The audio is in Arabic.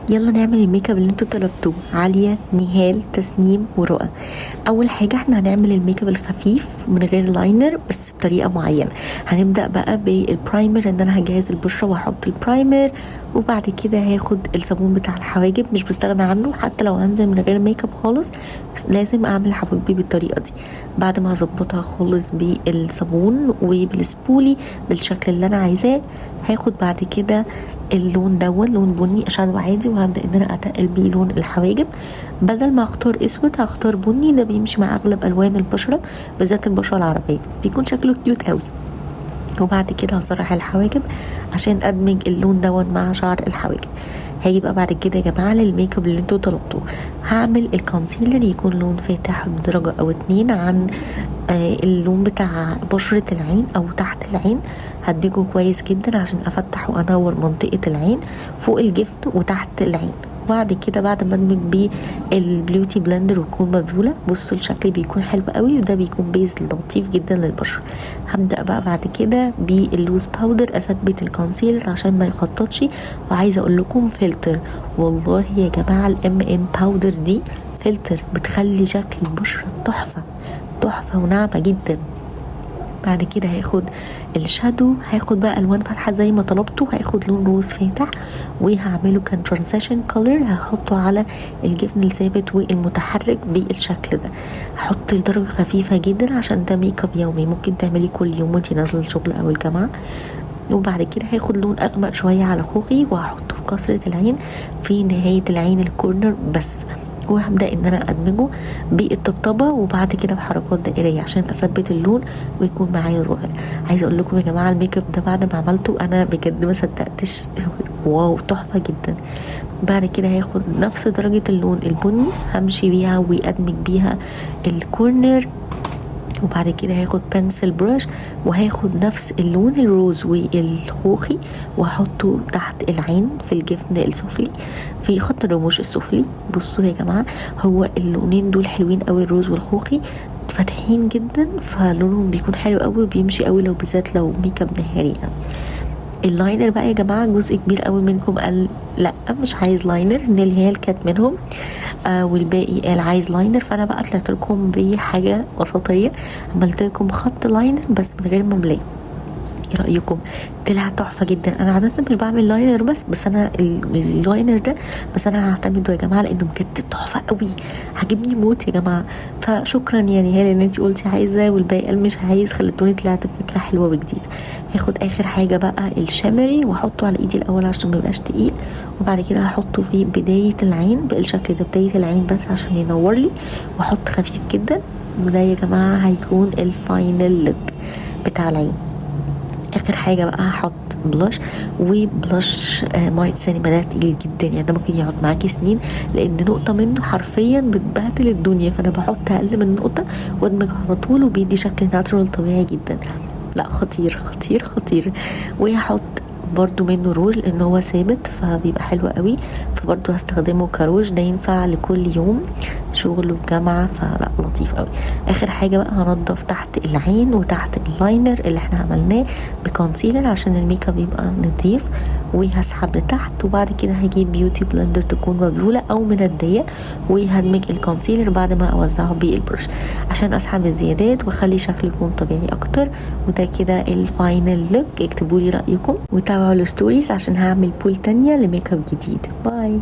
يلا نعمل الميك اب اللي انتوا طلبتوه. عالية، نهال، تسنيم، ورؤى. اول حاجة احنا هنعمل الميك اب الخفيف من غير لاينر بس بطريقة معينة. هنبدأ بقى بالبرايمر، ان انا هجهز البشرة واحط البرايمر، وبعد كده هاخد الصابون بتاع الحواجب، مش بستغنى عنه حتى لو هنزل من غير ميك اب خالص، لازم اعمل حواجبي بالطريقة دي. بعد ما هظبطها خالص بالصابون وبالسبولي بالشكل اللي انا عايزاه، هاخد بعد كده اللون لون بني اشادو عادي، وهبدا ان انا اتقل بيه لون الحواجب. بدل ما اختار اسود هختار بني، ده بيمشي مع اغلب الوان البشره، بالذات البشره العربيه بيكون شكله كيوت قوي. وبعد كده هسرح الحواجب عشان ادمج اللون مع شعر الحواجب. هاجي بقى بعد كده يا جماعه للميك اب اللي انتوا طلبتوه. هعمل الكونسيلر يكون لون فاتح بدرجه او اتنين عن اللون بتاع بشرة العين او تحت العين. هدمجه كويس جدا عشان افتح وانور منطقة العين فوق الجفن وتحت العين. وبعد كده بعد ما ادمج بيه البيوتي بلندر وتكون مبلوله، بصوا الشكل بيكون حلو قوي، وده بيكون بيز لطيف جدا للبشره. هبدا بقى بعد كده باللوز باودر اثبت الكونسيلر عشان ما يخططش. وعايزه اقول لكم فلتر، والله يا جماعه الام ان باودر دي فلتر بتخلي شكل البشره تحفه تحفه وناعمه جدا. بعد كده هاخد الشادو، هاخد بقى الوان فاتحه زي ما طلبته، هاخد لون روز فاتح وهعمله كان ترانزيشن كولر، هحطه على الجفن الثابت والمتحرك بالشكل ده. هحط درجه خفيفه جدا عشان ده ميك اب يومي، ممكن تعمليه كل يوم وانتي نازله الشغل او الجامعه. وبعد كده هاخد لون اغمق شويه على خوخي وهحطه في كسرة العين في نهايه العين الكورنر بس، وهبدا ان انا ادمجه بالطبطبه وبعد كده بحركات دائريه عشان اثبت اللون ويكون معايا ظاهر. عايزه اقول لكم يا جماعه الميك اب ده بعد ما عملته انا بجد ما صدقتش واو تحفه جدا. بعد كده هاخد نفس درجه اللون البني همشي بيها وادمج بيها الكورنر، وبعد كده هاخد بنسل براش وهاخد نفس اللون الروز والخوخي وهحطه تحت العين في الجفن السفلي في خط الرموش السفلي. بصوا يا جماعه هو اللونين دول حلوين قوي، الروز والخوخي فاتحين جدا فلونهم بيكون حلو قوي وبيمشي قوي لو بالذات لو ميك اب نهاري يعني. اللاينر بقى يا جماعه جزء كبير قوي منكم قال لا مش عايز لاينر، نيل هي كانت منهم والباقي قال عايز لاينر، فانا بقى طلعت لكم بحاجه وسطيه، عملت لكم خط لاينر بس من غير مملاه. ايه رايكم؟ طلع تحفه جدا. انا عاده مش بعمل لاينر بس انا اللاينر ده بس انا هعتمده يا جماعه لانه بجد تحفه قوي، عجبني موت يا جماعه. فشكرا يا نهال ان انتي قلتي عايزه والباقي قال مش عايز، خلتوني طلعت بفكره حلوه وجديده. هاخد اخر حاجه بقى الشمري واحطه على ايدي الاول عشان ما يبقاش تقيل، وبعد كده هحطه في بدايه العين بالشكل ده، بدايه العين بس عشان ينور لي، واحط خفيف جدا. وده يا جماعه هيكون الفاينل لوك بتاع العين. اخر حاجه بقى هحط بلاش، وبلاش مايت سينما ده تقيل جدا يعني، ده ممكن يقعد معاكي سنين لان نقطه منه حرفيا بتبهدل الدنيا، فانا بحط اقل من نقطه وادمج على طول وبيدي شكل ناتشورال طبيعي جدا. لا خطير خطير خطير. وهحط برضو منه روج لان هو ثابت فبيبقى حلو قوي، فبرضو هستخدمه كروج، ده ينفع لكل يوم شغل وجامعة، فلا لطيف قوي. اخر حاجة بقى هنضف تحت العين وتحت اللاينر اللي احنا عملناه بكونسيلر عشان الميك اب يبقى نظيف، وهسحب لتحت. وبعد كده هجيب بيوتي بلندر تكون مبلولة او مندية وهدمج الكونسيلر بعد ما اوزعه بالبرش عشان اسحب الزيادات واخلي شكله يكون طبيعي اكتر. وده كده الفاينل لوك. اكتبوا لي رايكم وتابعوا الستوريز عشان هعمل بول تانية لميك اب جديد. باي.